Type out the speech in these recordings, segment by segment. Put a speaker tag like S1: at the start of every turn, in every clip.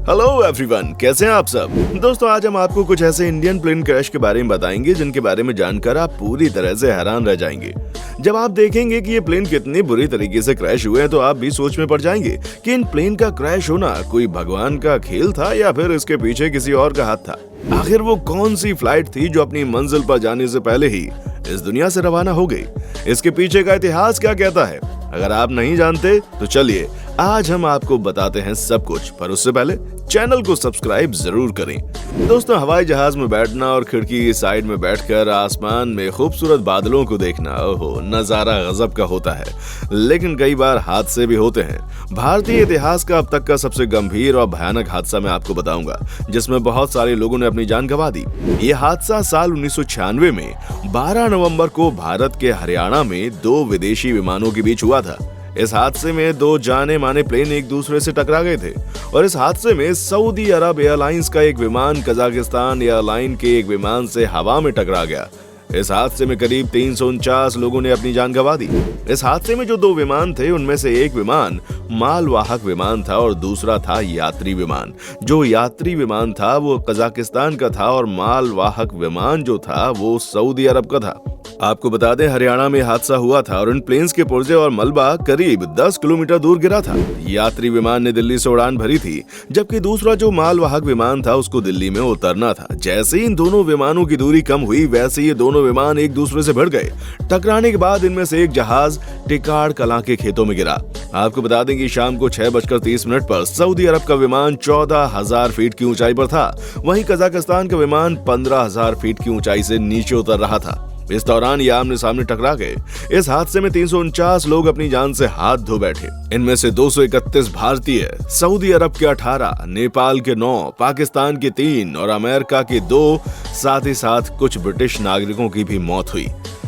S1: Hello everyone, कैसे हैं आप सब। दोस्तों, आज हम आपको कुछ ऐसे इंडियन प्लेन क्रैश के बारे में बताएंगे जिनके बारे में जानकर आप पूरी तरह से हैरान रह जाएंगे। जब आप देखेंगे कि ये प्लेन कितनी बुरी तरीके से क्रैश हुए हैं तो आप भी सोच में पड़ जाएंगे कि इन प्लेन का क्रैश होना कोई भगवान का खेल था या फिर इसके पीछे किसी और का हाथ था। आखिर वो कौन सी फ्लाइट थी जो अपनी मंजिल पर जाने से पहले ही इस दुनिया से रवाना हो गई। इसके पीछे का इतिहास क्या कहता है, अगर आप नहीं जानते तो चलिए आज हम आपको बताते हैं सब कुछ। पर उससे पहले चैनल को सब्सक्राइब जरूर करें। दोस्तों, हवाई जहाज में बैठना और खिड़की की साइड में बैठकर आसमान में खूबसूरत बादलों को देखना, ओहो, नजारा गजब का होता है। लेकिन कई बार हादसे भी होते हैं। भारतीय इतिहास का अब तक का सबसे गंभीर और भयानक हादसा मैं आपको बताऊंगा, जिसमें बहुत सारे लोगों ने अपनी जान गंवा दी। ये हादसा साल 1996 में 12 नवंबर को भारत के हरियाणा में दो विदेशी विमानों के बीच हुआ था। इस हादसे में दो जाने माने प्लेन एक दूसरे से टकरा गए थे और इस हादसे में सऊदी अरब एयरलाइंस का एक विमान कजाकिस्तान एयरलाइन के एक विमान से हवा में टकरा गया। इस हादसे में करीब 349 लोगों ने अपनी जान गंवा दी। इस हादसे में जो दो विमान थे उनमें से एक विमान मालवाहक विमान था और दूसरा था यात्री विमान। जो यात्री विमान था वो कजाकिस्तान का था और मालवाहक विमान जो था वो सऊदी अरब का था। आपको बता दें, हरियाणा में हादसा हुआ था और इन प्लेन्स के पुर्जे और मलबा करीब 10 किलोमीटर दूर गिरा था। यात्री विमान ने दिल्ली से उड़ान भरी थी, जबकि दूसरा जो मालवाहक विमान था उसको दिल्ली में उतरना था। जैसे ही इन दोनों विमानों की दूरी कम हुई वैसे ये दोनों विमान एक दूसरे से भिड़ गए। टकराने के बाद इनमें से एक जहाज टिकाड़ कलां के खेतों में गिरा। आपको बता दें कि शाम को 6:30 पर सऊदी अरब का विमान 14,000 फीट की ऊंचाई पर था, वहीं कजाकिस्तान का विमान 15,000 फीट की ऊंचाई से नीचे उतर रहा था। इस दौरान ये आमने सामने टकरा गए। इस हादसे में 349 लोग अपनी जान से हाथ धो बैठे। इनमें से 231 भारतीय, सऊदी अरब के 18, नेपाल के 9, पाकिस्तान के 3 और अमेरिका के 2, साथ ही साथ कुछ ब्रिटिश नागरिकों की भी मौत हुई।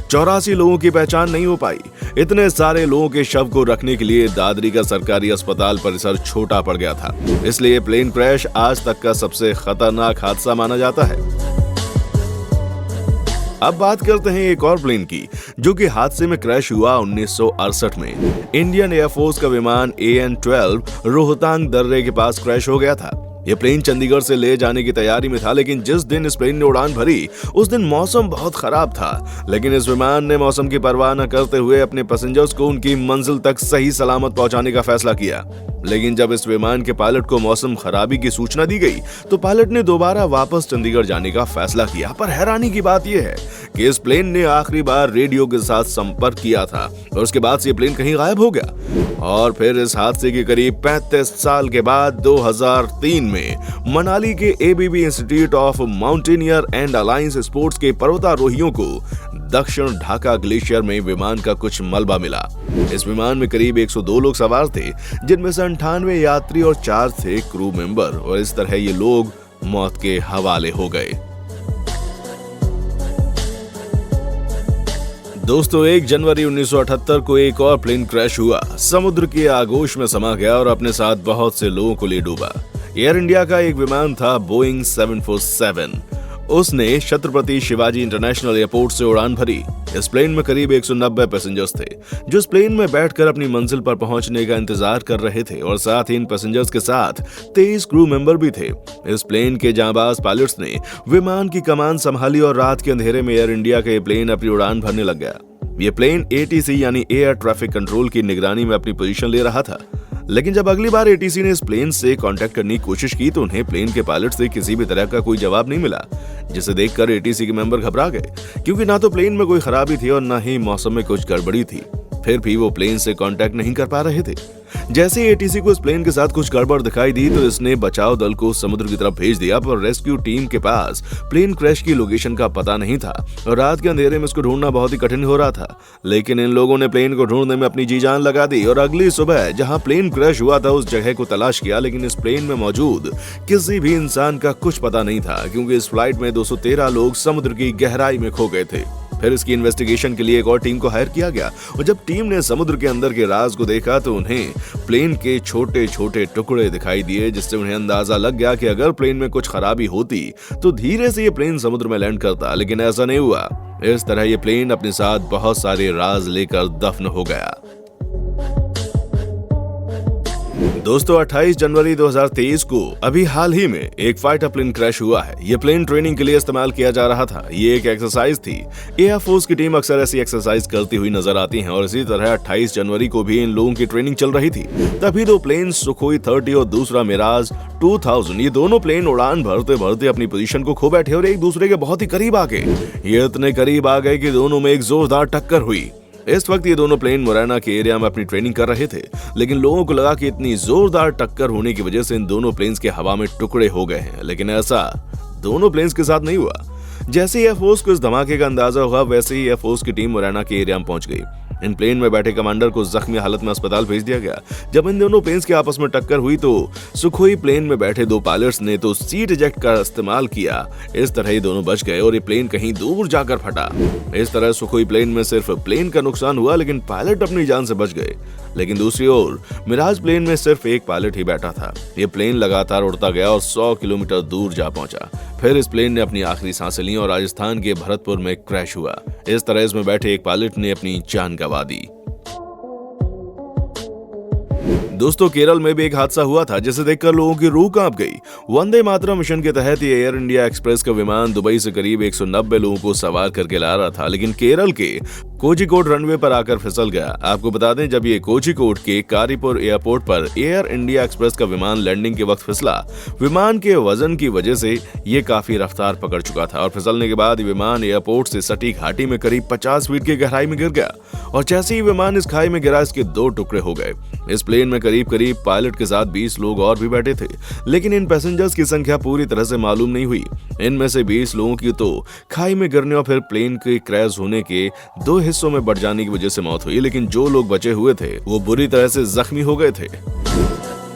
S1: 84 लोगों की पहचान नहीं हो पाई। इतने सारे लोगों के शव को रखने के लिए दादरी का सरकारी अस्पताल परिसर छोटा पड़ गया था। इसलिए प्लेन क्रैश आज तक का सबसे खतरनाक हादसा माना जाता है। अब बात करते हैं एक और प्लेन की, जो कि हादसे में क्रैश हुआ 1968 में। इंडियन एयरफोर्स का विमान AN-12 रोहतांग दर्रे के पास क्रैश हो गया था। ये प्लेन चंडीगढ़ से ले जाने की तैयारी में था, लेकिन जिस दिन इस प्लेन ने उड़ान भरी उस दिन मौसम बहुत खराब था। लेकिन इस विमान ने मौसम की परवाह न करते हुए अपने पैसेंजर्स को उनकी मंजिल तक सही सलामत पहुंचाने का फैसला किया। लेकिन जब इस विमान के पायलट को मौसम खराबी की सूचना दी गई तो पायलट ने दोबारा वापस चंडीगढ़ जाने का फैसला किया। पर हैरानी की बात यह है कि इस प्लेन ने आखिरी बार रेडियो के साथ संपर्क किया था और उसके बाद से ये प्लेन कहीं गायब हो गया। और फिर इस हादसे के करीब 35 साल के बाद 2003 में मनाली के ABB institute of mountaineer and alliance sports के पर्वतारोहियों को दक्षिण ढाका ग्लेशियर में विमान का कुछ मलबा मिला। इस विमान में करीब 102 लोग सवार थे, जिनमें से 98 यात्री और 4 थे क्रू मेंबर, और इस तरह ये लोग मौत के हवाले हो गए। दोस्तों, 1 जनवरी 1978 को एक और प्लेन क्रैश हुआ, समुद्र की आगोश में समा गया और अपने साथ बहुत से लोगों को ले डूबा। एयर इंडिया का एक विमान था बोइंग 747। उसने छत्रपति शिवाजी इंटरनेशनल एयरपोर्ट से उड़ान भरी। इस प्लेन में करीब 190 पैसेंजर्स थे, जो इस प्लेन में बैठकर अपनी मंजिल पर पहुंचने का इंतजार कर रहे थे, और साथ ही इन पैसेंजर्स के साथ 23 क्रू मेंबर भी थे। इस प्लेन के जांबाज पायलट्स ने विमान की कमान संभाली और रात के अंधेरे में एयर इंडिया का ये प्लेन अपनी उड़ान भरने लग गया। ये प्लेन ATC यानी एयर ट्रैफिक कंट्रोल की निगरानी में अपनी पोजीशन ले रहा था। लेकिन जब अगली बार ATC ने इस प्लेन से कांटेक्ट करने की कोशिश की तो उन्हें प्लेन के पायलट से किसी भी तरह का कोई जवाब नहीं मिला, जिसे देखकर ATC के मेंबर घबरा गए, क्योंकि ना तो प्लेन में कोई खराबी थी और ना ही मौसम में कुछ गड़बड़ी थी। फिर भी वो प्लेन से कांटेक्ट नहीं कर पा रहे थे। जैसे ही ATC को इस प्लेन के साथ कुछ गड़बड़ दिखाई दी तो इसने बचाव दल को समुद्र की तरफ भेज दिया, पर रेस्क्यू टीम के पास प्लेन क्रैश की लोकेशन का पता नहीं था और रात के अंधेरे में इसको ढूंढना बहुत ही कठिन हो रहा था। लेकिन इन लोगों ने प्लेन को ढूंढने में अपनी जी जान लगा दी और अगली सुबह जहां प्लेन क्रैश हुआ था उस जगह को तलाश किया, लेकिन इस प्लेन में मौजूद किसी भी इंसान का कुछ पता नहीं था, क्योंकि इस फ्लाइट में 213 लोग समुद्र की गहराई में खो गए थे। फिर इसकी इन्वेस्टिगेशन के लिए एक और टीम को हायर किया गया और जब टीम ने समुद्र के अंदर के राज को देखा तो उन्हें प्लेन के छोटे छोटे टुकड़े दिखाई दिए, जिससे उन्हें अंदाजा लग गया कि अगर प्लेन में कुछ खराबी होती तो धीरे से ये प्लेन समुद्र में लैंड करता, लेकिन ऐसा नहीं हुआ। इस तरह ये प्लेन अपने साथ बहुत सारे राज लेकर दफन हो गया। दोस्तों 28 जनवरी 2023 को अभी हाल ही में एक फाइटर प्लेन क्रैश हुआ है। ये प्लेन ट्रेनिंग के लिए इस्तेमाल किया जा रहा था। ये एक एक्सरसाइज थी। एयरफोर्स की टीम अक्सर ऐसी एक्सरसाइज करती हुई नजर आती है और इसी तरह 28 जनवरी को भी इन लोगों की ट्रेनिंग चल रही थी। तभी दो प्लेन सुखोई 30 और दूसरा मिराज 2000, ये दोनों प्लेन उड़ान भरते भरते अपनी पोजीशन को खो बैठे और एक दूसरे के बहुत ही करीब आ गए। ये इतने करीब आ गए कि दोनों में एक जोरदार टक्कर हुई। इस वक्त ये दोनों प्लेन मुरैना के एरिया में अपनी ट्रेनिंग कर रहे थे, लेकिन लोगों को लगा कि इतनी जोरदार टक्कर होने की वजह से इन दोनों प्लेन्स के हवा में टुकड़े हो गए हैं, लेकिन ऐसा दोनों प्लेन्स के साथ नहीं हुआ। जैसे ही एयरफोर्स को इस धमाके का अंदाजा हुआ, वैसे ही एयरफोर्स की टीम मुरैना के एरिया में पहुंच गई। इन प्लेन में बैठे कमांडर को जख्मी हालत में अस्पताल भेज दिया गया। जब इन दोनों प्लेन्स के आपस में टक्कर हुई तो सुखोई प्लेन में बैठे दो पायलट्स ने तो सीट इजेक्ट का इस्तेमाल किया। इस तरह ये दोनों बच गए और ये प्लेन कहीं दूर जाकर फटा। इस तरह सुखोई प्लेन में सिर्फ प्लेन का नुकसान हुआ, लेकिन पायलट अपनी जान से बच गए। लेकिन दूसरी ओर मिराज प्लेन में सिर्फ एक पायलट ही बैठा था। ये प्लेन लगातार उड़ता गया और 100 किलोमीटर दूर जा पहुंचा। फिर इस प्लेन ने अपनी आखिरी सांसें ली और राजस्थान के भरतपुर में क्रैश हुआ। इस तरह इसमें बैठे एक पायलट ने अपनी जान गंवा दी। दोस्तों केरल में भी एक हादसा हुआ था जिसे देखकर लोगों की रूह कांप गई। वंदे मातरम मिशन के तहत ये एयर इंडिया एक्सप्रेस का विमान दुबई से करीब 190 लोगों को सवार करके ला रहा था, लेकिन केरल के कोझिकोड रनवे पर आकर फिसल गया। आपको बता दें, जब ये कोझिकोड के कारीपुर एयरपोर्ट पर एयर इंडिया एक्सप्रेस का विमान लैंडिंग के वक्त फिसला, विमान के वजन की वजह से ये काफी रफ्तार पकड़ चुका था और फिसलने के बाद विमान एयरपोर्ट से सटी घाटी में करीब 50 फीट की गहराई में गिर गया और जैसे ही विमान इस खाई में गिरा, इसके 2 टुकड़े हो गए। इस प्लेन में करीब पायलट के साथ 20 लोग और भी बैठे थे, लेकिन इन पैसेंजर्स की संख्या पूरी तरह से मालूम नहीं हुई। इनमें से 20 लोगों की तो खाई में गिरने और फिर प्लेन के क्रैश होने के 2 हिस्सों में बढ़ जाने की वजह से मौत हुई, लेकिन जो लोग बचे हुए थे वो बुरी तरह से जख्मी हो गए थे।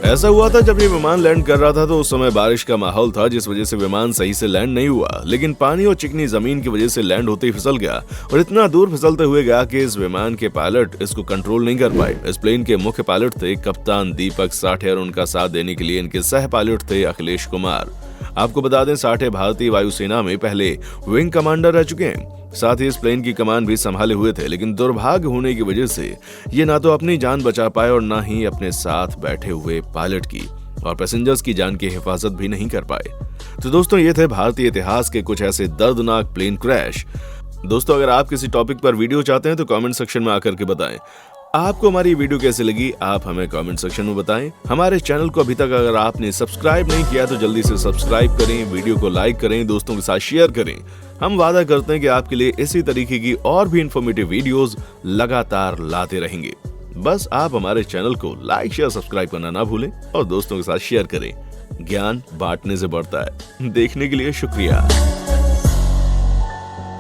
S1: ऐसा हुआ था जब ये विमान लैंड कर रहा था तो उस समय बारिश का माहौल था, जिस वजह से विमान सही से लैंड नहीं हुआ, लेकिन पानी और चिकनी जमीन की वजह से लैंड होते ही फिसल गया और इतना दूर फिसलते हुए गया कि इस विमान के पायलट इसको कंट्रोल नहीं कर पाए। इस प्लेन के मुख्य पायलट थे कप्तान दीपक साठे और उनका साथ देने के लिए इनके सह पायलट थे अखिलेश कुमार। आपको बता दें, साठे भारतीय वायुसेना में पहले विंग कमांडर रह चुके हैं, साथ ही इस प्लेन की कमान भी संभाले हुए थे, लेकिन दुर्भाग्य होने की वजह से ये ना तो अपनी जान बचा पाए और ना ही अपने साथ बैठे हुए पायलट की और पैसेंजर्स की जान की हिफाजत भी नहीं कर पाए। तो दोस्तों ये थे भारतीय इतिहास के कुछ ऐसे दर्दनाक प्लेन क्रैश। दोस्तों अगर आप किसी टॉपिक पर वीडियो चाहते हैं तो कमेंट सेक्शन में आकर के बताएं। आपको हमारी वीडियो कैसी लगी आप हमें कमेंट सेक्शन में बताएं। हमारे चैनल को अभी तक अगर आपने सब्सक्राइब नहीं किया तो जल्दी से सब्सक्राइब करें, वीडियो को लाइक करें, दोस्तों के साथ शेयर करें। हम वादा करते हैं कि आपके लिए इसी तरीके की और भी इंफॉर्मेटिव वीडियोस लगातार लाते रहेंगे। बस आप हमारे चैनल को लाइक शेयर सब्सक्राइब करना ना भूलें और दोस्तों के साथ शेयर करें। ज्ञान बांटने से बढ़ता है। देखने के लिए शुक्रिया।